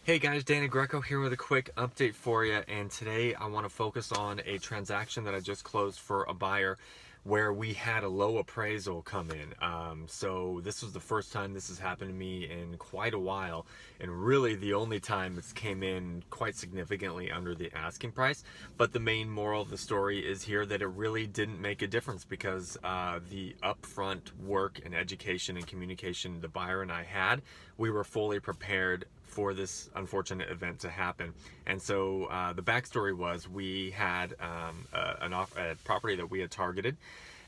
Hey guys, Danny Greco here with a quick update for you, and today I want to focus on a transaction that I just closed for a buyer where we had a low appraisal come in. So this was the first time this has happened to me in quite a while, and really the only time it's came in quite significantly under the asking price. But the main moral of the story is here that it really didn't make a difference because the upfront work and education and communication the buyer and I had, we were fully prepared for this unfortunate event to happen. And so the backstory was we had a property that we had targeted,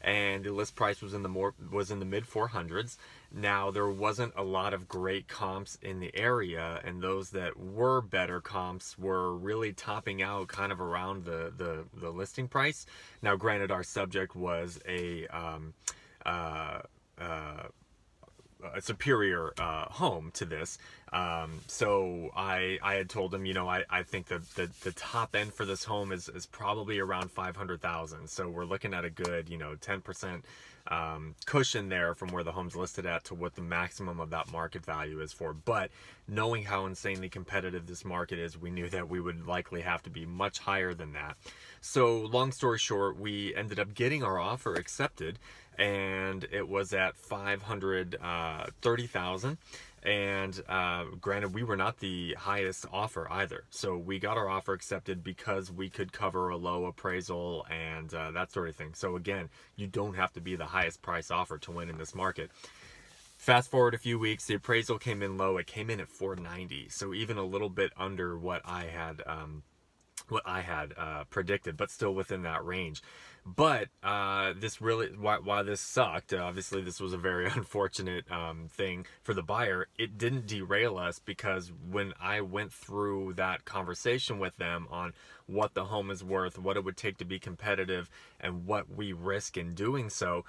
and the list price was in the mid 400s. Now there wasn't a lot of great comps in the area, and those that were better comps were really topping out kind of around the listing price. Now, granted, our subject was a superior home to this. So I had told him, I think the top end for this home is probably around 500,000. So we're looking at a good, 10% cushion there from where the home's listed at to what the maximum of that market value is for. But knowing how insanely competitive this market is, we knew that we would likely have to be much higher than that. So long story short, we ended up getting our offer accepted, and it was at 530,000. And granted, we were not the highest offer either. So we got our offer accepted because we could cover a low appraisal and that sort of thing. So again, you don't have to be the highest price offer to win in this market. Fast forward a few weeks, the appraisal came in low. It came in at 490. So even a little bit under what I had predicted, but still within that range. But this really, why this sucked, obviously this was a very unfortunate thing for the buyer. It didn't derail us, because when I went through that conversation with them on what the home is worth, what it would take to be competitive, and what we risk in doing so,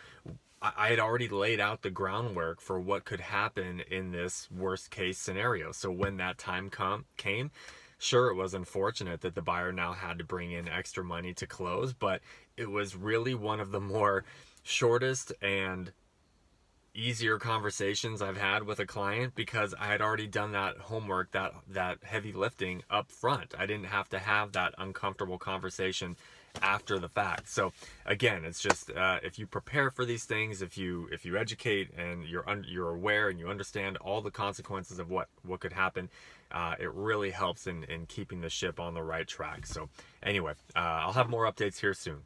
I had already laid out the groundwork for what could happen in this worst case scenario. So when that time came, sure, it was unfortunate that the buyer now had to bring in extra money to close, but it was really one of the more shortest and easier conversations I've had with a client, because I had already done that homework, that heavy lifting up front. I didn't have to have that uncomfortable conversation after the fact. So again, it's just if you prepare for these things, if you educate and you're aware and you understand all the consequences of what could happen, it really helps in keeping the ship on the right track. So anyway, I'll have more updates here soon.